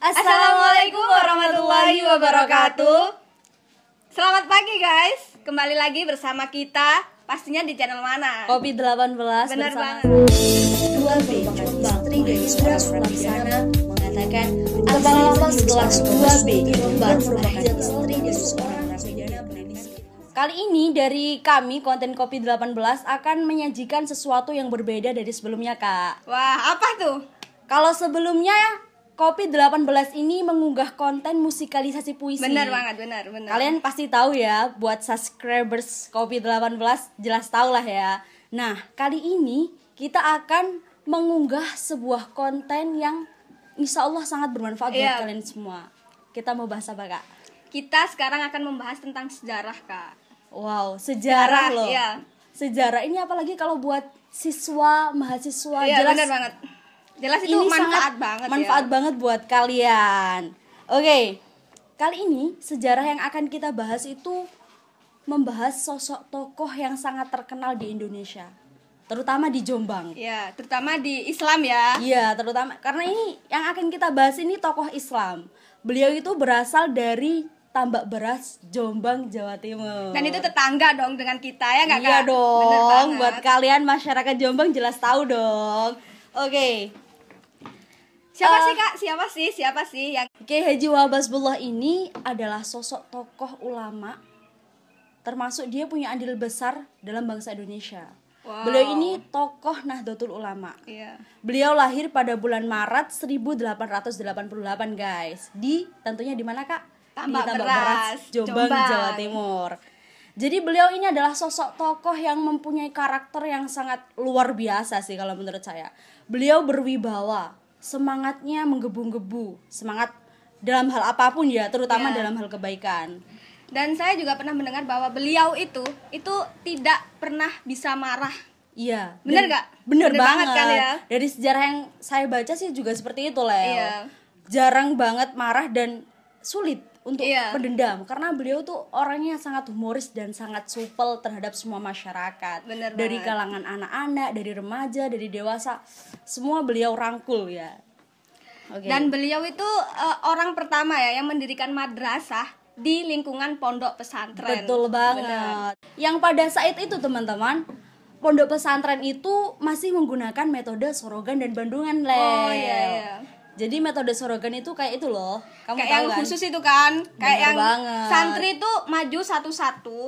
Assalamualaikum warahmatullahi wabarakatuh. Selamat pagi guys, kembali lagi bersama kita. Pastinya di channel mana? Kopi 18 Benar bersama banget. Dua B Jombang dari seorang Pelaksana mengatakan Abang Lapas kelas 2B Jombang merupakan istri dari seorang narapidana berinisial. Kali ini dari kami konten Kopi 18 akan menyajikan sesuatu yang berbeda dari sebelumnya, Kak. Wah, apa tuh? Kalau sebelumnya Kopi 18 ini mengunggah konten musikalisasi puisi. Benar banget, benar. Kalian pasti tahu ya, buat subscribers Kopi 18 jelas tahu lah ya. Nah, kali ini kita akan mengunggah sebuah konten yang insya Allah sangat bermanfaat buat kalian semua. Kita mau bahas apa, Kak? Kita sekarang akan membahas tentang sejarah, Kak. Wow, sejarah loh. Iya. Sejarah ini apalagi kalau buat siswa, mahasiswa, Iya, jelas benar banget. Jelas itu ini manfaat sangat banget manfaat ya. banget buat kalian. Oke, kali ini sejarah yang akan kita bahas itu membahas sosok tokoh yang sangat terkenal di Indonesia, terutama di Jombang. Ya, terutama di Islam ya. Iya, terutama karena ini yang akan kita bahas ini tokoh Islam. Beliau itu berasal dari Tambak Beras, Jombang, Jawa Timur. Dan itu tetangga dong dengan kita ya nggak, Kak? Iya Benar dong, banget. buat kalian masyarakat Jombang jelas tahu dong. Oke. Siapa sih yang Kiai Haji Wahab Hasbullah ini adalah sosok tokoh ulama, termasuk dia punya andil besar dalam bangsa Indonesia. Wow. Beliau ini tokoh Nahdlatul Ulama. Iya. Beliau lahir pada bulan Maret 1888 guys. Tentunya di mana, Kak? Tambak Di Beras, Jombang, Jombang. Jawa Timur. Jadi beliau ini adalah sosok tokoh yang mempunyai karakter yang sangat luar biasa sih kalau menurut saya. Beliau berwibawa, semangatnya menggebu-gebu, semangat dalam hal apapun ya, terutama dalam hal kebaikan. Dan saya juga pernah mendengar bahwa beliau itu tidak pernah bisa marah. Iya. Bener gak? Bener Bener banget kan ya? Dari sejarah yang saya baca sih juga seperti itu, Leo. Iya. Jarang banget marah dan sulit untuk Iya. pendendam karena beliau tuh orangnya sangat humoris dan sangat supel terhadap semua masyarakat. Bener Dari banget. kalangan anak-anak, dari remaja, dari dewasa, semua beliau rangkul ya. Oke. Dan beliau itu orang pertama ya yang mendirikan madrasah di lingkungan pondok pesantren. Betul banget. Bener. Yang pada saat itu teman-teman, pondok pesantren itu masih menggunakan metode Sorogan dan Bandungan, Leo. Oh iya. Jadi metode Sorogan itu kayak itu loh. Kamu Kayak tahu yang kan? khusus itu kan, kayak Bener yang banget. santri itu maju satu-satu,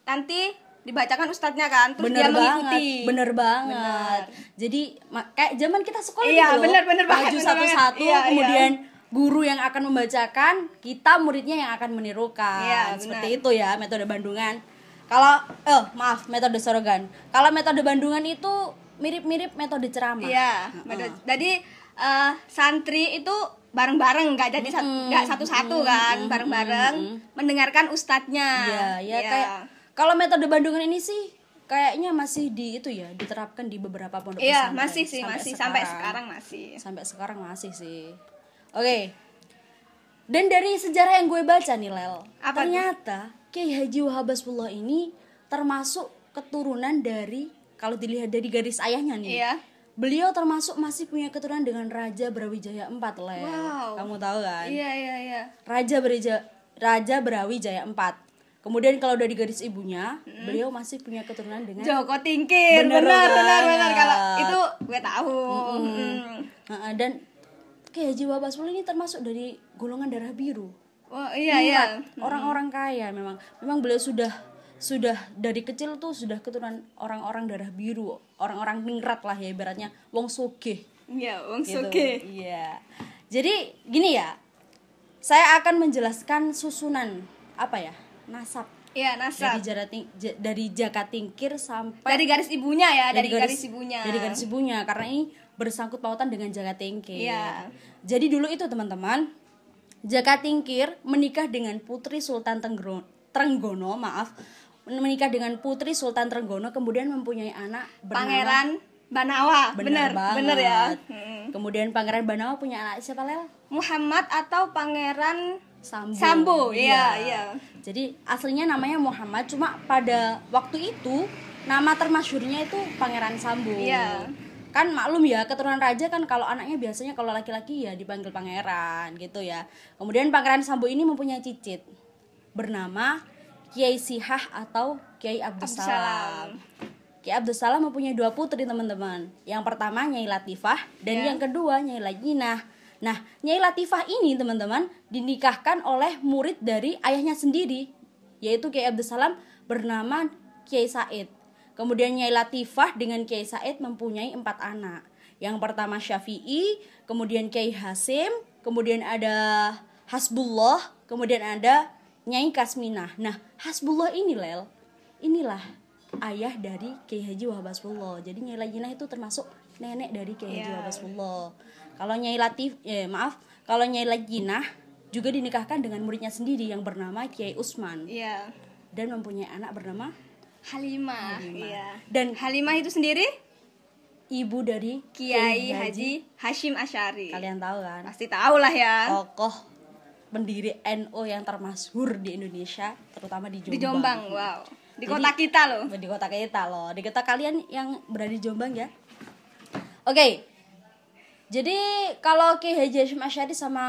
nanti dibacakan ustadznya kan, terus Bener dia mengikuti. Bener banget. Bener. Jadi kayak zaman kita sekolah Iya, gitu loh. bener banget, Maju bener satu-satu, banget. Iya, kemudian guru yang akan membacakan, kita muridnya yang akan menirukan. Iya, Seperti benar. itu ya metode Bandungan. Kalau metode Sorogan. Kalau metode Bandungan itu mirip-mirip metode ceramah. Iya, jadi santri itu bareng-bareng, nggak jadi nggak satu-satu kan, bareng-bareng mendengarkan ustadznya. Iya, kayak kalau metode Bandungan ini sih kayaknya masih diterapkan di beberapa pondok Iya, pesantren. masih sih, sampai sekarang masih. Sampai sekarang masih sih. Oke. Dan dari sejarah yang gue baca nih, Lel, Apa ternyata Kiai Haji Wahab Hasbullah ini termasuk keturunan dari, kalau dilihat dari garis ayahnya nih. Iya. Beliau termasuk masih punya keturunan dengan Raja Brawijaya IV, Lel. Wow. Kamu tahu kan? Iya. Raja Brawijaya IV. Kemudian kalau dari garis ibunya, beliau masih punya keturunan dengan Joko Tingkir. Bener Benar. banget. Kalau itu gue tahu. Dan Kiai Haji Wahab Hasbullah ini termasuk dari golongan darah biru. Oh iya. Orang-orang kaya memang beliau sudah dari kecil tuh sudah keturunan orang-orang darah biru, orang-orang ningrat lah ya ibaratnya, wong sugih. Iya, wong Gitu. sugih. Iya. Jadi gini ya. Saya akan menjelaskan susunan nasab. Iya, nasab. Dari Jakatingkir sampai Dari garis ibunya ya, dari garis ibunya. Dari garis ibunya karena ini bersangkut pautan dengan Jakatingkir. Iya. Jadi dulu itu teman-teman, Jakatingkir menikah dengan Putri Sultan Trenggono, menikah dengan Putri Sultan Trenggono, kemudian mempunyai anak bernama Pangeran Banawa. Bener ya. Kemudian Pangeran Banawa punya anak siapa, Lel? Muhammad atau Pangeran Sambo. Iya. Jadi aslinya namanya Muhammad, cuma pada waktu itu nama termasyhurnya itu Pangeran Sambo. Iya. Kan maklum ya, keturunan raja kan kalau anaknya biasanya kalau laki-laki ya dipanggil pangeran gitu ya. Kemudian Pangeran Sambo ini mempunyai cicit bernama Kiai Sihah atau Kiai Abdussalam. Kiai Abdussalam mempunyai 2 putri teman-teman. Yang pertama Nyai Latifah dan yang kedua Nyai Lajinah. Nah, Nyai Latifah ini teman-teman dinikahkan oleh murid dari ayahnya sendiri, yaitu Kiai Abdussalam bernama Kiai Said. Kemudian Nyai Latifah dengan Kiai Said mempunyai 4 anak. Yang pertama Syafi'i, kemudian Kiai Hasim, kemudian ada Hasbullah, kemudian ada Nyai Kasminah. Nah, Hasbullah ini inilah ayah dari Kiai Haji Wahab Hasbullah. Jadi Nyai Lajinah itu termasuk nenek dari Kiai Haji Wahab Hasbullah. Kalau kalau Nyai Lajinah juga dinikahkan dengan muridnya sendiri yang bernama Kiai Usman. Dan mempunyai anak bernama Halimah. Dan Halimah itu sendiri ibu dari Kiai Haji Hashim Asy'ari. Kalian tahu kan? Pasti tahu lah ya. Tokoh pendiri NU yang termasyhur di Indonesia, terutama di Jombang. Di Jombang, wow. Di kota kita loh. Di kota kita loh. Di kota kalian yang berada di Jombang ya. Oke. Jadi kalau Kiai Haji Hashim Asy'ari sama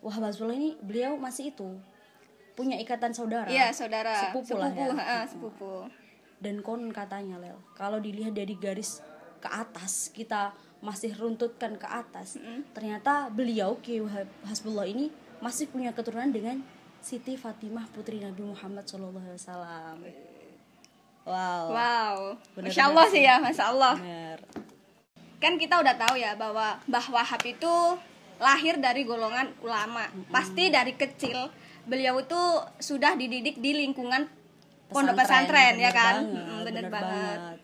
Wahab Hasbullah ini beliau masih itu punya ikatan saudara. Iya, saudara. Sepupu lah ya. Sepupu. Dan konon katanya Lel, kalau dilihat dari garis ke atas, kita masih runtutkan ke atas. Ternyata beliau Kiai Hasbullah ini masih punya keturunan dengan Siti Fatimah putri Nabi Muhammad SAW. Wow. Masya Allah sih ya, Masya Allah. Bener. Kan kita udah tahu ya bahwa Mbah Wahab itu lahir dari golongan ulama. Pasti dari kecil beliau itu sudah dididik di lingkungan pondok pesantren ya kan. Bener banget.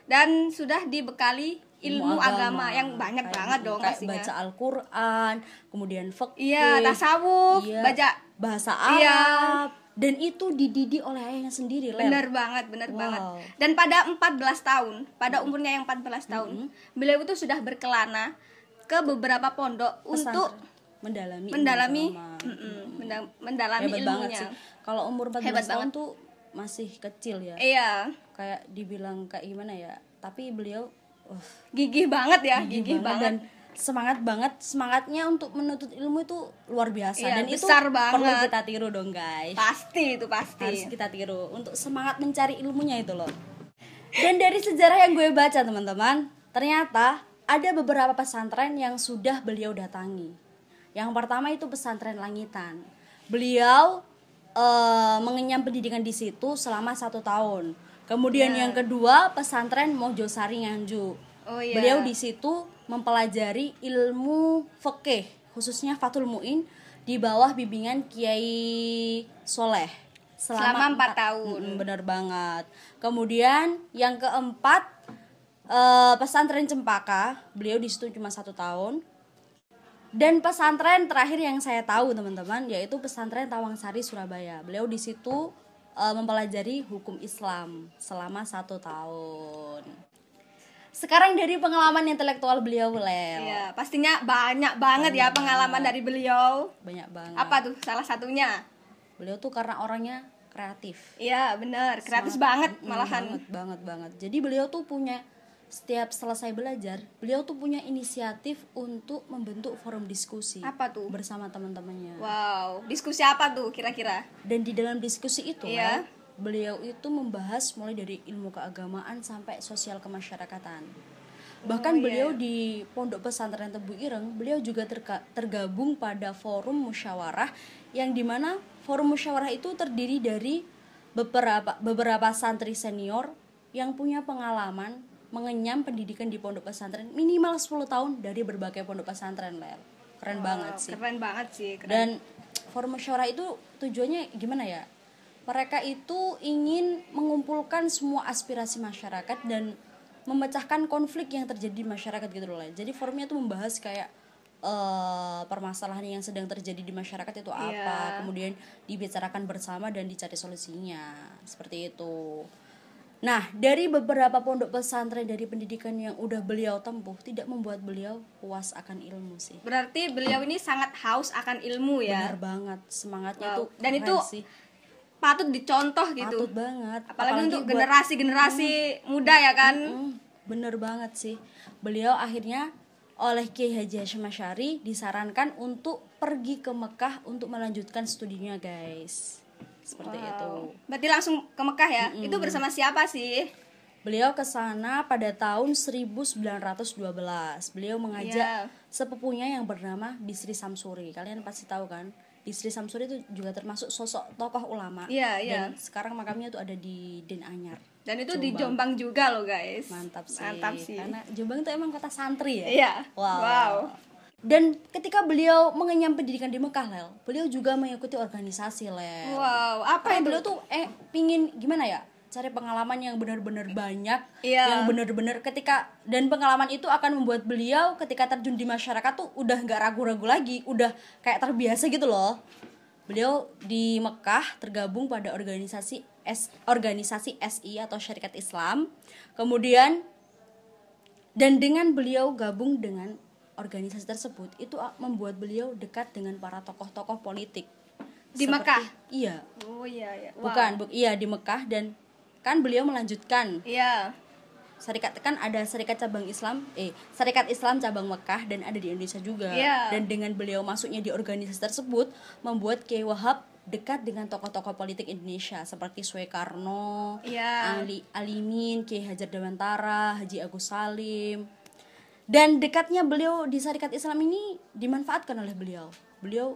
Dan sudah dibekali ilmu agama yang banyak banget dong pastinya. Baca Al-Quran, kemudian fikih, tasawuf, baca bahasa Arab, dan itu dididik oleh ayahnya sendiri. Bener banget. Dan pada 14 tahun, pada umurnya yang 14 tahun, beliau itu sudah berkelana ke beberapa pondok untuk mendalami ilmunya. Kalau umur 14 tahun tuh masih kecil ya. Iya. Kayak dibilang kayak gimana ya? Tapi beliau gigih banget ya, gigih banget. Dan semangatnya untuk menuntut ilmu itu luar biasa. Dan besar itu banget. Perlu kita tiru dong guys. Pasti harus kita tiru untuk semangat mencari ilmunya itu loh. Dan dari sejarah yang gue baca teman-teman, ternyata ada beberapa pesantren yang sudah beliau datangi. Yang pertama itu pesantren Langitan. Beliau mengenyam pendidikan di situ selama 1 tahun. Kemudian yang kedua pesantren Mojosari Nganjuk. Beliau di situ mempelajari ilmu fikih, khususnya Fathul Muin di bawah bimbingan Kiai Soleh selama 4 tahun. Bener banget. Kemudian yang keempat pesantren Cempaka, beliau di situ cuma 1 tahun. Dan pesantren terakhir yang saya tahu teman-teman yaitu pesantren Tawangsari Surabaya. Beliau di situ mempelajari hukum Islam selama 1 tahun. Sekarang dari pengalaman intelektual beliau, Lel. Iya, pastinya banyak banget ya pengalaman dari beliau. Banyak banget. Apa tuh salah satunya? Beliau tuh karena orangnya kreatif. Iya, benar. Kreatif banget malahan. Banget. Jadi beliau tuh punya, setiap selesai belajar, beliau tuh punya inisiatif untuk membentuk forum diskusi. Apa tuh? Bersama teman-temannya. Wow, diskusi apa tuh kira-kira? Dan di dalam diskusi itu, beliau itu membahas mulai dari ilmu keagamaan sampai sosial kemasyarakatan. Bahkan beliau di Pondok Pesantren Tebu Ireng, beliau juga tergabung pada forum musyawarah yang dimana forum musyawarah itu terdiri dari beberapa santri senior yang punya pengalaman mengenyam pendidikan di pondok pesantren minimal 10 tahun dari berbagai pondok pesantren, Lel. Keren banget sih. Keren banget sih. Dan forum musyawarah itu tujuannya gimana ya? Mereka itu ingin mengumpulkan semua aspirasi masyarakat dan memecahkan konflik yang terjadi di masyarakat gitu loh. Jadi forumnya tuh membahas kayak permasalahan yang sedang terjadi di masyarakat itu apa, kemudian dibicarakan bersama dan dicari solusinya. Seperti itu. Nah, dari beberapa pondok pesantren dari pendidikan yang udah beliau tempuh tidak membuat beliau puas akan ilmu sih. Berarti beliau ini sangat haus akan ilmu ya. Benar banget, semangatnya tuh. Dan itu sih. Patut dicontoh gitu. Patut banget. Apalagi untuk generasi-generasi muda ya kan. bener banget sih. Beliau akhirnya oleh Kiai Haji Hasyim Asy'ari disarankan untuk pergi ke Mekah untuk melanjutkan studinya, guys. Seperti itu. Berarti langsung ke Mekah ya? Itu bersama siapa sih? Beliau ke sana pada tahun 1912. Beliau mengajak sepupunya yang bernama Bisri Samsuri. Kalian pasti tahu kan? Bisri Samsuri itu juga termasuk sosok tokoh ulama. Dan sekarang makamnya tuh ada di Den Anyar. Dan itu Jombang. Di Jombang juga loh, guys. Mantap sih. Karena Jombang itu emang kota santri ya? Iya. Wow. Dan ketika beliau mengenyam pendidikan di Mekah, Lel, beliau juga mengikuti organisasi, Lel. Wow, apa itu? Beliau tuh pingin gimana ya? Cari pengalaman yang benar-benar banyak, yang benar-benar dan pengalaman itu akan membuat beliau ketika terjun di masyarakat tuh udah nggak ragu-ragu lagi, udah kayak terbiasa gitu loh. Beliau di Mekah tergabung pada organisasi SI atau Syarikat Islam. Kemudian dan dengan beliau gabung dengan organisasi tersebut itu membuat beliau dekat dengan para tokoh-tokoh politik di Mekah. Iya. Oh iya. Wow. Iya di Mekah, dan kan beliau melanjutkan. Iya. Ada Syarikat Islam cabang Mekah dan ada di Indonesia juga. Dan dengan beliau masuknya di organisasi tersebut membuat Kiai Wahab dekat dengan tokoh-tokoh politik Indonesia seperti Soekarno, Alimin, Kiai Hajar Dewantara, Haji Agus Salim. Dan dekatnya beliau di Syarikat Islam ini dimanfaatkan oleh beliau. Beliau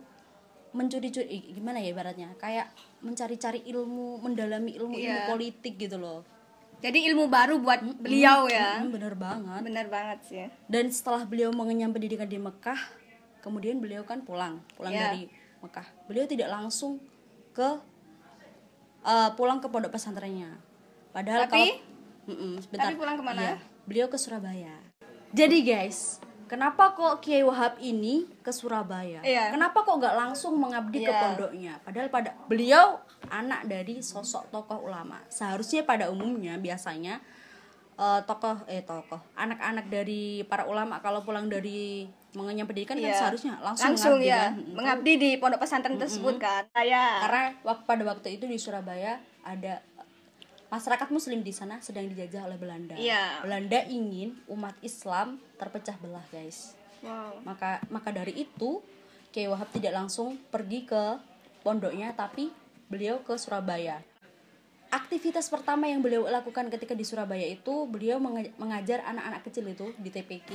mencuri-curi, gimana ya ibaratnya, kayak mencari-cari ilmu, mendalami ilmu politik gitu loh. Jadi ilmu baru buat beliau ya. Bener banget sih. Dan setelah beliau mengenyam pendidikan di Mekah, kemudian beliau kan pulang dari Mekah. Beliau tidak langsung pulang ke pondok pesantrennya. Padahal tapi pulang kemana? Iya, beliau ke Surabaya. Jadi guys, kenapa kok Kiai Wahab ini ke Surabaya? Kenapa kok nggak langsung mengabdi ke pondoknya? Padahal beliau anak dari sosok tokoh ulama. Seharusnya pada umumnya biasanya anak-anak dari para ulama kalau pulang dari mengenyam pendidikan kan seharusnya langsung mengabdi, kan? Mengabdi di pondok pesantren tersebut kan. Karena pada waktu itu di Surabaya ada masyarakat Muslim di sana sedang dijajah oleh Belanda. Belanda ingin umat Islam terpecah belah, guys. Wow. Maka dari itu Kiai Wahab tidak langsung pergi ke pondoknya, tapi beliau ke Surabaya. Aktivitas pertama yang beliau lakukan ketika di Surabaya itu beliau mengajar anak-anak kecil itu di TPQ.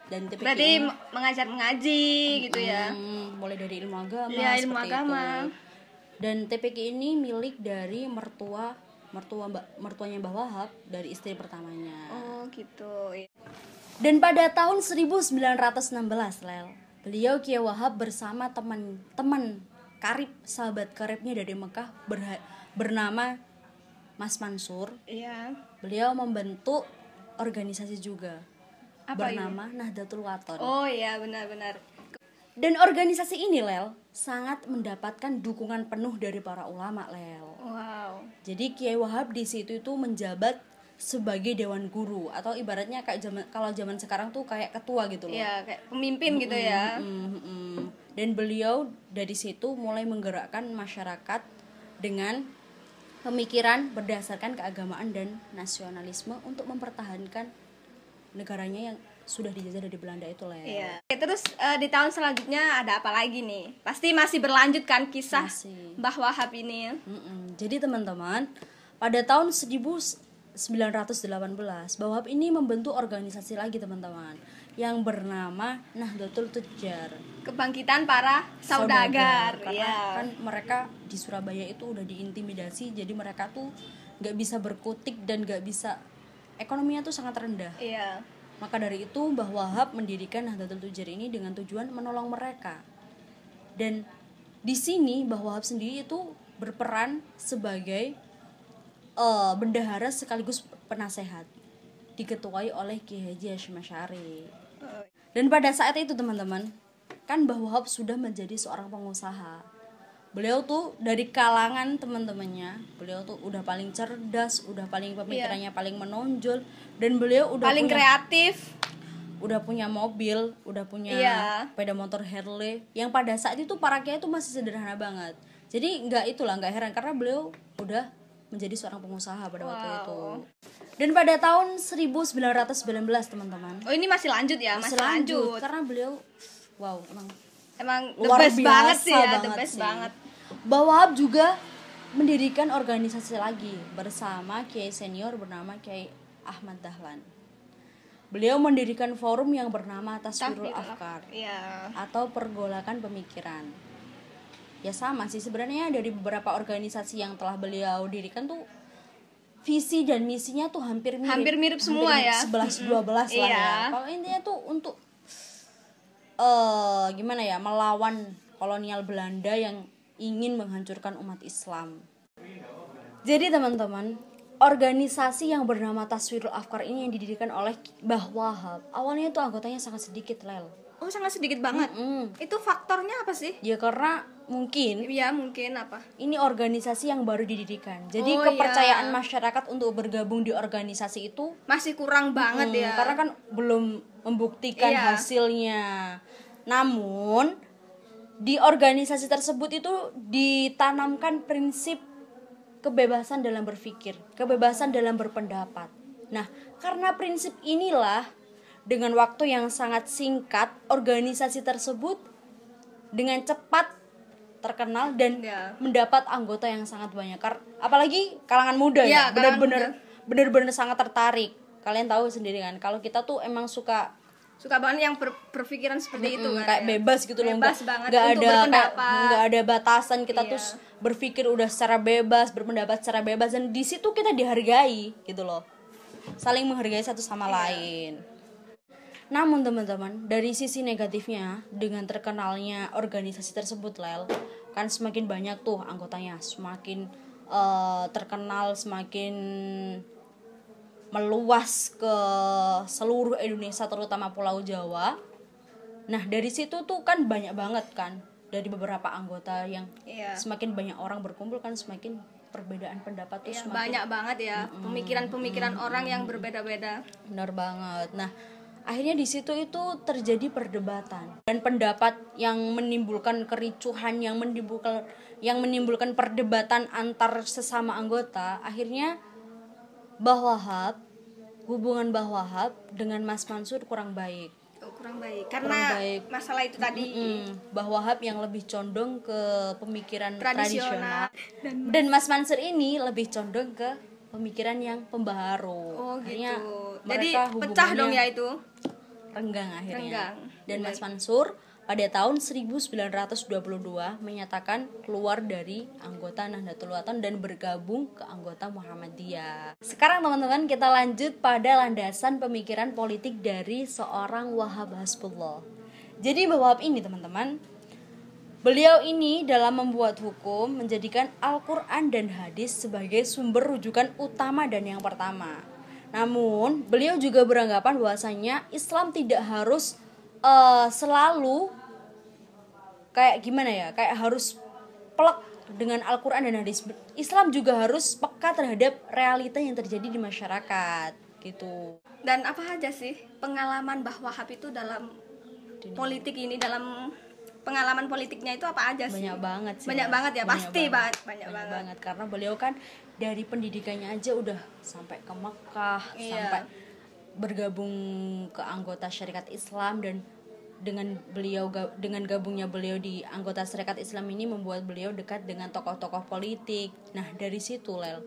Dan TPQ berarti mengajar mengaji gitu ya. Mulai dari ilmu agama ilmu agama. Itu. Dan TPQ ini milik dari mertuanya Mbah Wahab dari istri pertamanya. Oh gitu. Dan pada tahun 1916, Lel, beliau Kiai Wahab bersama teman-teman karib, sahabat karibnya dari Mekah bernama Mas Mansur. Beliau membentuk organisasi juga. Bernama Nahdlatul Wathon. Oh iya, benar-benar. Dan organisasi ini, Lel, sangat mendapatkan dukungan penuh dari para ulama, Lel. Wow. Jadi Kiai Wahab di situ itu menjabat sebagai dewan guru, atau ibaratnya kayak kalau zaman sekarang tuh kayak ketua gitu loh. Iya, kayak pemimpin gitu ya. Dan beliau dari situ mulai menggerakkan masyarakat dengan pemikiran berdasarkan keagamaan dan nasionalisme untuk mempertahankan negaranya yang sudah dijajah dari Belanda itu lah ya. Terus di tahun selanjutnya ada apa lagi nih? Pasti masih berlanjut kan kisah Mbah Wahab ini. Jadi teman-teman, pada tahun 1918 Mbah Wahab ini membentuk organisasi lagi teman-teman yang bernama Nahdlatul Tujjar. Kebangkitan para saudagar. Karena kan mereka di Surabaya itu udah diintimidasi, jadi mereka tuh nggak bisa berkutik dan nggak bisa, ekonominya tuh sangat rendah. Maka dari itu Mbah Wahab mendirikan Nahdlatul Tujjar ini dengan tujuan menolong mereka. Dan di sini Mbah Wahab sendiri itu berperan sebagai bendahara sekaligus penasehat, diketuai oleh Kiai Haji Hasyim Asy'ari. Dan pada saat itu teman-teman, kan Mbah Wahab sudah menjadi seorang pengusaha. Beliau tuh dari kalangan teman-temannya, beliau tuh udah paling cerdas, udah paling pemikirannya paling menonjol, dan beliau udah paling kreatif, udah punya mobil, udah punya sepeda motor Harley, yang pada saat itu para kiai itu masih sederhana banget. Jadi nggak heran karena beliau udah menjadi seorang pengusaha pada waktu Wow. itu. Dan pada tahun 1919 teman-teman. Oh, ini masih lanjut ya, masih lanjut. karena beliau Emang the luar best biasa banget sih ya, the banget best sih. banget. Mbah Wahab juga mendirikan organisasi lagi bersama kiai senior bernama Kiai Ahmad Dahlan. Beliau mendirikan forum yang bernama Taswirul Afkar Iya. atau pergolakan pemikiran. Ya sama sih sebenarnya, dari beberapa organisasi yang telah beliau dirikan tuh visi dan misinya tuh hampir mirip semua ya. 11-12 lah Iya. ya. Kalau intinya tuh untuk gimana ya, melawan kolonial Belanda yang ingin menghancurkan umat Islam. Jadi teman-teman, organisasi yang bernama Taswirul Afkar ini yang didirikan oleh Mbah Wahab, awalnya itu anggotanya sangat sedikit, Lel. Oh, sangat sedikit banget. Itu faktornya apa sih? Ya karena mungkin Ya mungkin apa? ini organisasi yang baru didirikan. Jadi Oh, kepercayaan masyarakat untuk bergabung di organisasi itu Masih kurang banget ya. karena kan belum membuktikan Iya. hasilnya. Namun di organisasi tersebut itu ditanamkan prinsip kebebasan dalam berpikir, kebebasan dalam berpendapat. Nah, karena prinsip inilah dengan waktu yang sangat singkat organisasi tersebut dengan cepat terkenal dan Ya. mendapat anggota yang sangat banyak. Apalagi kalangan muda Iya, ya, kalangan benar-benar sangat tertarik. Kalian tahu sendiri kan, kalau kita tuh emang suka banget yang berpikiran seperti itu kan. kayak ya. bebas gitu loh, Bebas banget nggak untuk berpendapat. nggak ada batasan, kita Iya. tuh berpikir udah secara bebas, berpendapat secara bebas, dan di situ kita dihargai gitu loh, saling menghargai satu sama lain. Namun teman-teman, dari sisi negatifnya dengan terkenalnya organisasi tersebut, Lel, kan semakin banyak tuh anggotanya, semakin terkenal, semakin meluas ke seluruh Indonesia terutama Pulau Jawa. Nah, dari situ tuh kan banyak banget kan dari beberapa anggota yang Iya. semakin banyak orang berkumpul kan semakin perbedaan pendapat tuh Iya, semakin banyak banget ya pemikiran-pemikiran orang yang berbeda-beda. benar banget. Nah, akhirnya di situ itu terjadi perdebatan dan pendapat yang menimbulkan kericuhan, yang menimbulkan perdebatan antar sesama anggota. Akhirnya hubungan Mbah Wahab dengan Mas Mansur kurang baik. Oh, kurang baik karena masalah itu tadi. Mbah Wahab yang lebih condong ke pemikiran Tradisional. tradisional dan Mas Mansur ini lebih condong ke pemikiran yang pembaharu. Oh, Akhirnya gitu. Jadi mereka pecah dong hubungannya ya itu. renggang akhirnya. Renggang. Dan Mas Mansur pada tahun 1922 menyatakan keluar dari anggota Nahdlatul Ulama dan bergabung ke anggota Muhammadiyah. Sekarang teman-teman, kita lanjut pada landasan pemikiran politik dari seorang Wahab Hasbullah. Jadi Mbah Wahab ini teman-teman, beliau ini dalam membuat hukum menjadikan Al-Quran dan hadis sebagai sumber rujukan utama dan yang pertama. Namun beliau juga beranggapan bahwasanya Islam tidak harus selalu kayak gimana ya, kayak harus plek dengan Al-Quran dan hadis. Islam juga harus peka terhadap realita yang terjadi di masyarakat gitu. Dan apa aja sih pengalaman Mbah Wahab itu dalam politik ini, dalam pengalaman politiknya itu apa aja sih? Banyak banget sih. Banyak banget ya, pasti banyak banget karena beliau kan dari pendidikannya aja udah sampai ke Mekah, Iya. sampai bergabung ke anggota Syarikat Islam, dan dengan gabungnya beliau di anggota Syarikat Islam ini membuat beliau dekat dengan tokoh-tokoh politik. Nah, dari situ Lel,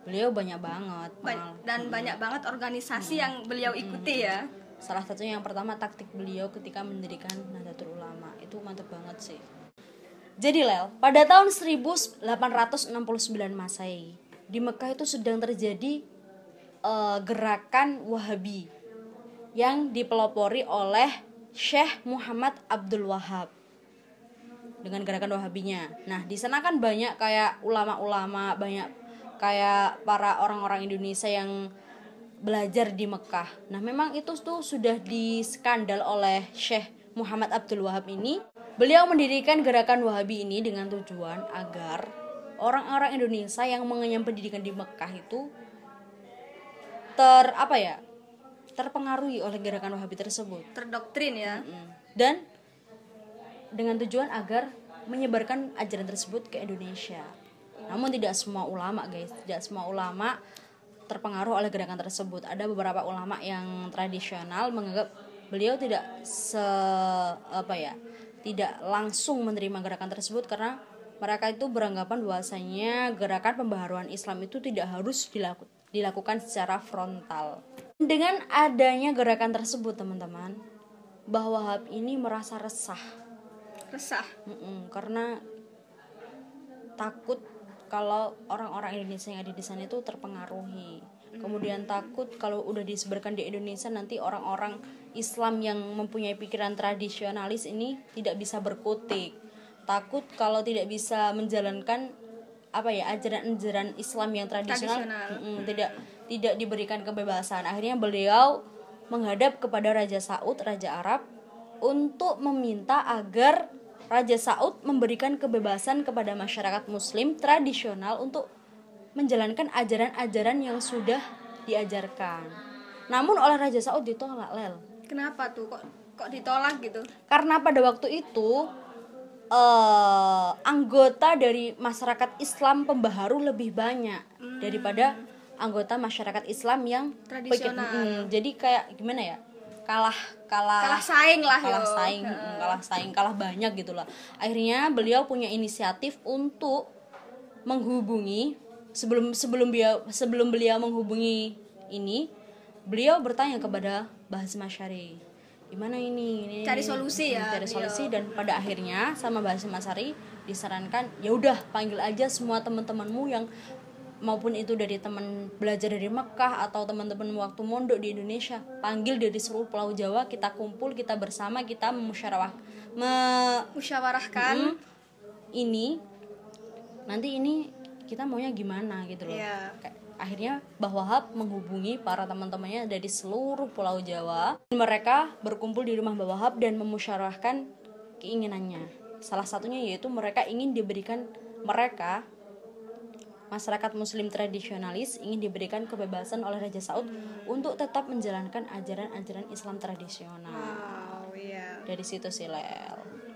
beliau banyak banget banyak banget organisasi yang beliau ikuti ya. Salah satunya yang pertama taktik beliau ketika mendirikan Nahdlatul Ulama, itu mantep banget sih. Jadi Lel, pada tahun 1869 Masehi di Mekah itu sedang terjadi gerakan Wahabi yang dipelopori oleh Syekh Muhammad Abdul Wahab dengan gerakan Wahabinya. Nah, di sana kan banyak kayak ulama-ulama, banyak kayak para orang-orang Indonesia yang belajar di Mekah. Nah, memang itu tuh sudah diskandal oleh Syekh Muhammad Abdul Wahab ini. Beliau mendirikan gerakan Wahabi ini dengan tujuan agar orang-orang Indonesia yang mengenyam pendidikan di Mekah itu terpengaruhi oleh gerakan Wahabi tersebut, terdoktrin ya. dan dengan tujuan agar menyebarkan ajaran tersebut ke Indonesia. Namun tidak semua ulama guys, tidak semua ulama terpengaruh oleh gerakan tersebut. Ada beberapa ulama yang tradisional menganggap beliau tidak tidak langsung menerima gerakan tersebut karena mereka itu beranggapan bahwasanya gerakan pembaharuan Islam itu tidak harus dilakukan secara frontal. Dengan adanya gerakan tersebut teman-teman, Wahhab ini merasa resah. Karena takut kalau orang-orang Indonesia yang ada di sana itu terpengaruhi. Kemudian takut kalau udah disebarkan di Indonesia nanti orang-orang Islam yang mempunyai pikiran tradisionalis ini tidak bisa berkutik. Takut kalau tidak bisa menjalankan ajaran-ajaran Islam yang tradisional. Tidak diberikan kebebasan. Akhirnya beliau menghadap kepada Raja Saud, Raja Arab, untuk meminta agar Raja Saud memberikan kebebasan kepada masyarakat muslim tradisional untuk menjalankan ajaran-ajaran yang sudah diajarkan. Namun oleh Raja Saud ditolak, Lel. Kenapa tuh? Kok ditolak gitu? Karena pada waktu itu anggota dari masyarakat Islam pembaharu lebih banyak daripada anggota masyarakat Islam yang tradisional. Jadi kayak gimana ya? Kalah saing, kalah banyak gitu lah. Akhirnya beliau punya inisiatif untuk menghubungi sebelum beliau menghubungi ini, beliau bertanya kepada Mbah Hasyim Asy'ari, gimana ini cari solusi ya, cari solusi. Dan pada akhirnya sama Mbah Hasyim Asy'ari disarankan, ya udah panggil aja semua teman-temanmu yang maupun itu dari teman belajar dari Mekah atau teman-teman waktu mondok di Indonesia, panggil dari seluruh Pulau Jawa, kita kumpul, kita bersama, kita musyawarahkan ini nanti ini kita maunya gimana gitu loh. Akhirnya Mbah Wahhab menghubungi para teman-temannya dari seluruh Pulau Jawa. Mereka berkumpul di rumah Mbah Wahhab dan memusyawarahkan keinginannya. Salah satunya yaitu mereka ingin diberikan, masyarakat muslim tradisionalis ingin diberikan kebebasan oleh Raja Saud untuk tetap menjalankan ajaran-ajaran Islam tradisional. Dari situ sih, Lel.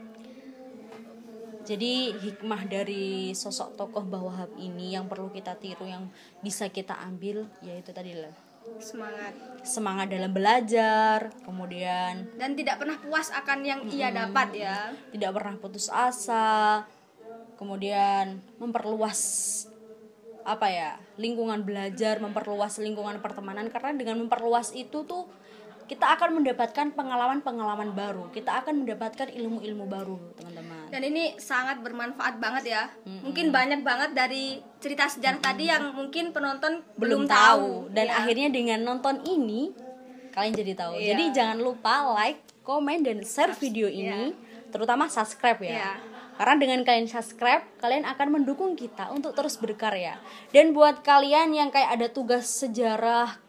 Jadi hikmah dari sosok tokoh Mbah Wahhab ini yang perlu kita tiru, yang bisa kita ambil, yaitu tadi lah semangat dalam belajar, kemudian dan tidak pernah puas akan yang ia dapat ya, tidak pernah putus asa, kemudian memperluas lingkungan belajar, memperluas lingkungan pertemanan, karena dengan memperluas itu tuh kita akan mendapatkan pengalaman-pengalaman baru, kita akan mendapatkan ilmu-ilmu baru, teman-teman. Dan ini sangat bermanfaat banget ya. Mungkin banyak banget dari cerita sejarah tadi yang mungkin penonton belum tahu. Dan akhirnya dengan nonton ini kalian jadi tahu. Jadi jangan lupa like, komen, dan share video ini, terutama subscribe ya. Karena dengan kalian subscribe, kalian akan mendukung kita untuk terus berkarya. Dan buat kalian yang kayak ada tugas sejarah,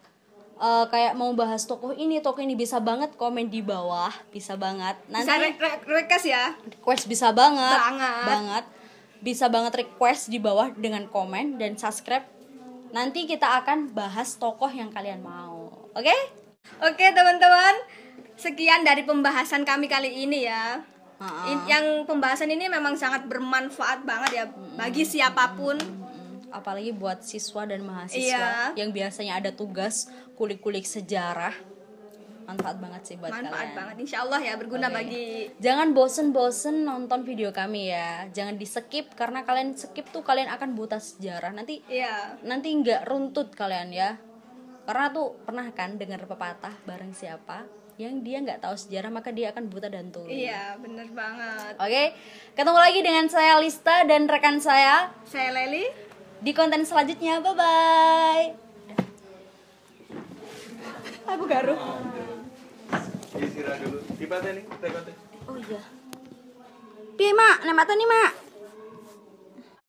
kayak mau bahas tokoh ini bisa banget komen di bawah, bisa banget. Nanti bisa request ya, request bisa banget. Bisa banget request di bawah dengan komen dan subscribe. Nanti kita akan bahas tokoh yang kalian mau. Oke, teman-teman, sekian dari pembahasan kami kali ini ya. Yang pembahasan ini memang sangat bermanfaat banget ya bagi siapapun. Apalagi buat siswa dan mahasiswa yang biasanya ada tugas kulik-kulik sejarah. Manfaat banget sih buat kalian. Manfaat banget, insyaallah ya, berguna bagi. Jangan bosen-bosen nonton video kami ya. Jangan di skip, karena kalian skip tuh kalian akan buta sejarah. Nanti nggak runtut kalian ya. Karena tuh pernah kan dengar pepatah, barang siapa yang dia nggak tahu sejarah maka dia akan buta dan tuli. Iya, bener banget. Oke, ketemu lagi dengan saya Lista dan rekan saya Leli, di konten selanjutnya. Bye-bye. Aku garu. Istirahat dulu. Dipateni, Oh iya. Piye, Mak? Nek mateni, Mak.